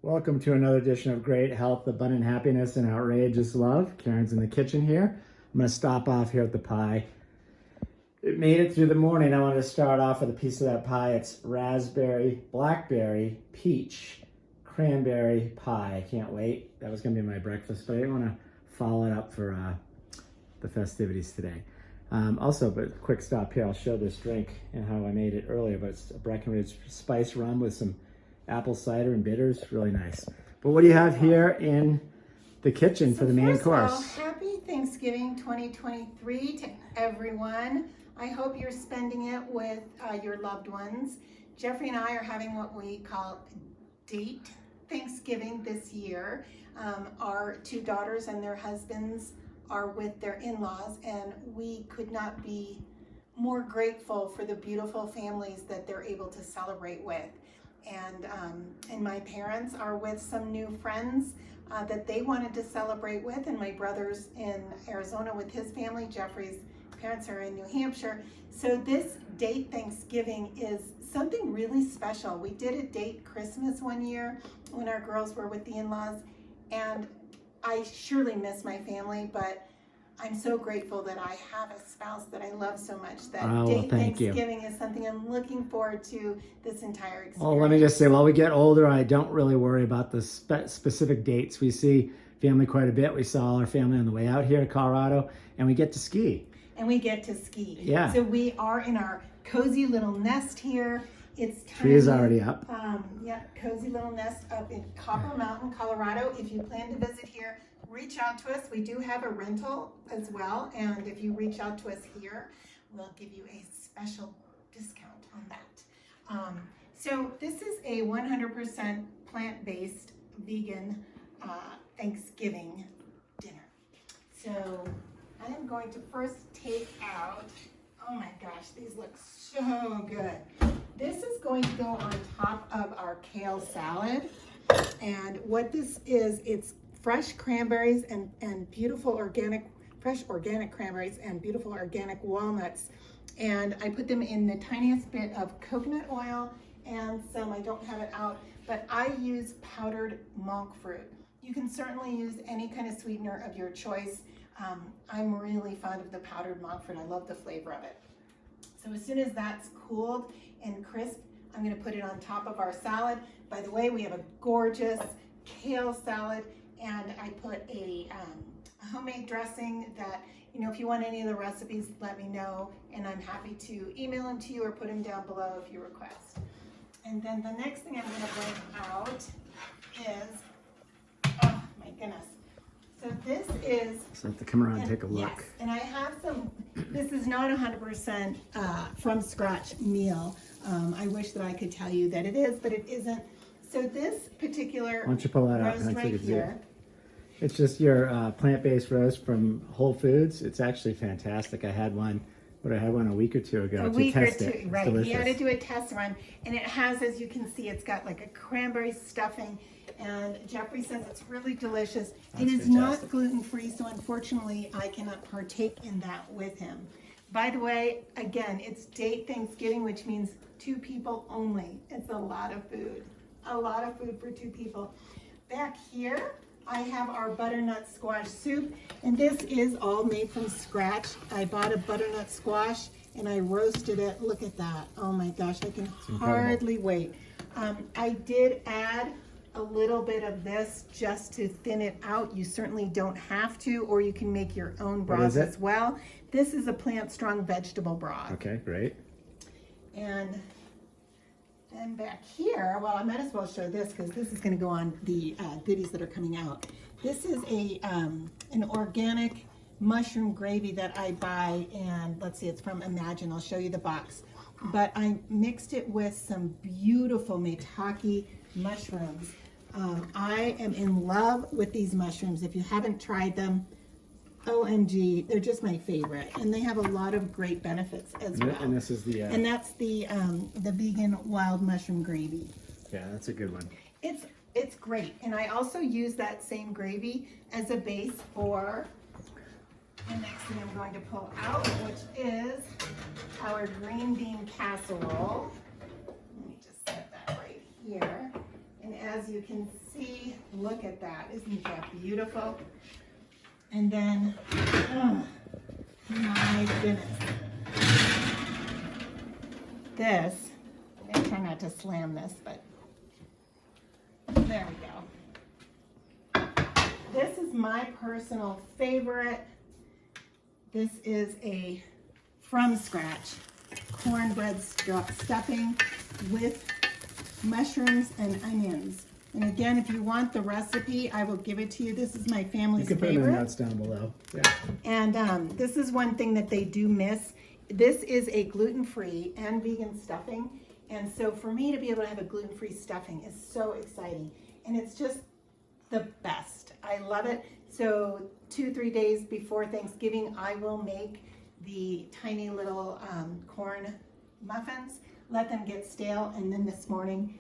Welcome to another edition of Great Health, Abundant Happiness, and Outrageous Love. Karen's in the kitchen here. I'm going to stop off here at the pie. It made it through the morning. I wanted to start off with a piece of that pie. It's raspberry, blackberry, peach, cranberry pie. I can't wait. That was going to be my breakfast, but I didn't want to follow it up for the festivities today. But a quick stop here. I'll show this drink and how I made it earlier, but it's a Breckenridge spice rum with some apple cider and bitters. Really nice. But what do you have here in the kitchen for the main course? First of all, happy Thanksgiving 2023 to everyone. I hope you're spending it with your loved ones. Jeffrey and I are having what we call date Thanksgiving this year. Our two daughters and their husbands are with their in-laws, and we could not be more grateful for the beautiful families that they're able to celebrate with. And my parents are with some new friends that they wanted to celebrate with, and my brother's in Arizona with his family. Jeffrey's parents are in New Hampshire. So this date Thanksgiving is something really special. We did a date Christmas one year when our girls were with the in-laws, and I surely miss my family, but I'm so grateful that I have a spouse that I love so much that date Thanksgiving is something I'm looking forward to this entire experience. Well, let me just say, while we get older, I don't really worry about the specific dates. We see family quite a bit. We saw all our family on the way out here to Colorado, and we get to ski. Yeah. So we are in our cozy little nest here. It's tiny. Tree is already up. Cozy little nest up in Copper Mountain, Colorado. If you plan to visit here, reach out to us. We do have a rental as well, and if you reach out to us here, we'll give you a special discount on that. So this is a 100% plant-based vegan Thanksgiving dinner. So I am going to first take out, oh my gosh, these look so good. This is going to go on top of our kale salad, and what this is, it's fresh cranberries and beautiful fresh organic cranberries and beautiful organic walnuts. And I put them in the tiniest bit of coconut oil and some, I don't have it out, but I use powdered monk fruit. You can certainly use any kind of sweetener of your choice. I'm really fond of the powdered monk fruit. I love the flavor of it. So as soon as that's cooled and crisp, I'm gonna put it on top of our salad. By the way, we have a gorgeous kale salad, and I put a homemade dressing that, if you want any of the recipes, let me know, and I'm happy to email them to you or put them down below if you request. And then the next thing I'm gonna bring out is, oh my goodness. So this is... So to come around and take a look. Yes, and I have some, this is not 100% from scratch meal. I wish that I could tell you that it is, but it isn't. So this particular Why don't you pull that out? roast right here. It's just your plant-based roast from Whole Foods. It's actually fantastic. I had one a week or two ago to test it. It's right. delicious. He had to do a test run, and it has, as you can see, it's got like a cranberry stuffing, and Jeffrey says it's really delicious. It is not gluten-free, so unfortunately I cannot partake in that with him. By the way, again, it's date Thanksgiving, which means 2 people only. It's a lot of food. A lot of food for 2 people. Back here, I have our butternut squash soup, and this is all made from scratch. I bought a butternut squash and I roasted it. Look at that. Oh my gosh, I can hardly wait. I did add a little bit of this just to thin it out. You certainly don't have to, or you can make your own broth as well. This is a plant strong vegetable broth. Okay, great. And then back here, well, I might as well show this because this is going to go on the goodies that are coming out. This is an organic mushroom gravy that I buy, and let's see, it's from Imagine. I'll show you the box. But I mixed it with some beautiful maitake mushrooms. I am in love with these mushrooms. If you haven't tried them, OMG, they're just my favorite, and they have a lot of great benefits as well. And this is the and that's the vegan wild mushroom gravy. Yeah, that's a good one. It's great, and I also use that same gravy as a base for the next thing I'm going to pull out, which is our green bean casserole. Let me just set that right here. And as as you can see, look at that. Isn't that beautiful? And then, oh, my goodness. This, I'm gonna try not to slam this, but there we go. This is my personal favorite. This is a from scratch cornbread stuffing with mushrooms and onions. And again, if you want the recipe, I will give it to you. This is my family's favorite. You can put the notes down below. Yeah. And this is one thing that they do miss. This is a gluten-free and vegan stuffing. And so for me to be able to have a gluten-free stuffing is so exciting. And it's just the best. I love it. So 2-3 days before Thanksgiving, I will make the tiny little corn muffins, let them get stale, and then this morning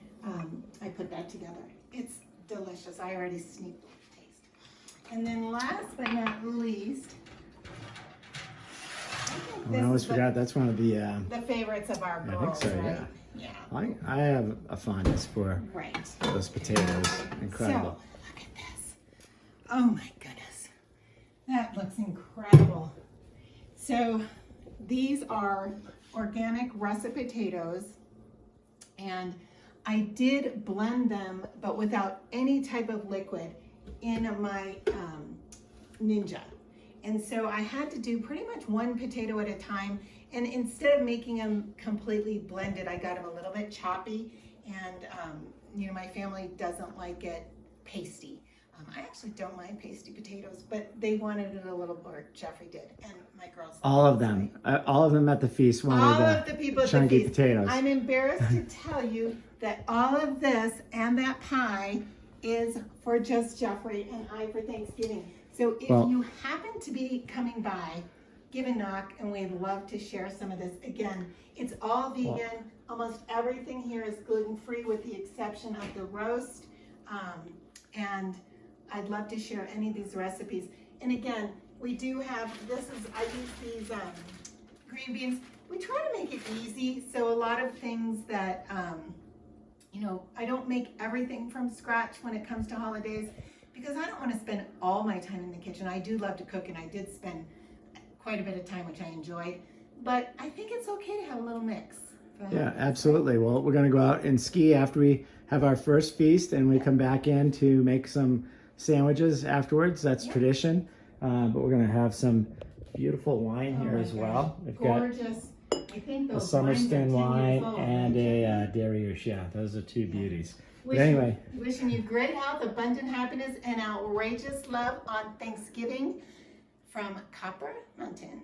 I put that together. It's delicious. I already sneaked a taste. And then last but not least, I always forgot that's one of the favorites of our I girls, think so, right? yeah. Yeah. I have a fondness for Right. those potatoes. Incredible. So, look at this. Oh my goodness. That looks incredible. So, these are organic russet potatoes, and I did blend them, but without any type of liquid in my Ninja. And so I had to do pretty much one potato at a time. And instead of making them completely blended, I got them a little bit choppy. And, you know, my family doesn't like it pasty. I actually don't mind pasty potatoes, but they wanted it a little more. Jeffrey did, and my girls. All of them at the feast wanted all of the people at the chunky feast. potatoes. I'm embarrassed to tell you that all of this and that pie is for just Jeffrey and I for Thanksgiving. So if you happen to be coming by, give a knock, and we'd love to share some of this. Again, it's all vegan. Almost everything here is gluten-free with the exception of the roast. And I'd love to share any of these recipes. And again, we do have, I use these green beans. We try to make it easy. So a lot of things that, you know, I don't make everything from scratch when it comes to holidays because I don't want to spend all my time in the kitchen. I do love to cook, and I did spend quite a bit of time, which I enjoyed. But I think it's okay to have a little mix. Yeah, absolutely. Well, we're going to go out and ski after we have our first feast, and we come back in to make some sandwiches afterwards. That's tradition. But we're going to have some beautiful wine here as well. We've gorgeous. I think got a those Summerston wine old, and a Dariouche. Yeah, those are two beauties. But Wishing, anyway, wishing you great health, abundant happiness, and outrageous love on Thanksgiving from Copper Mountain.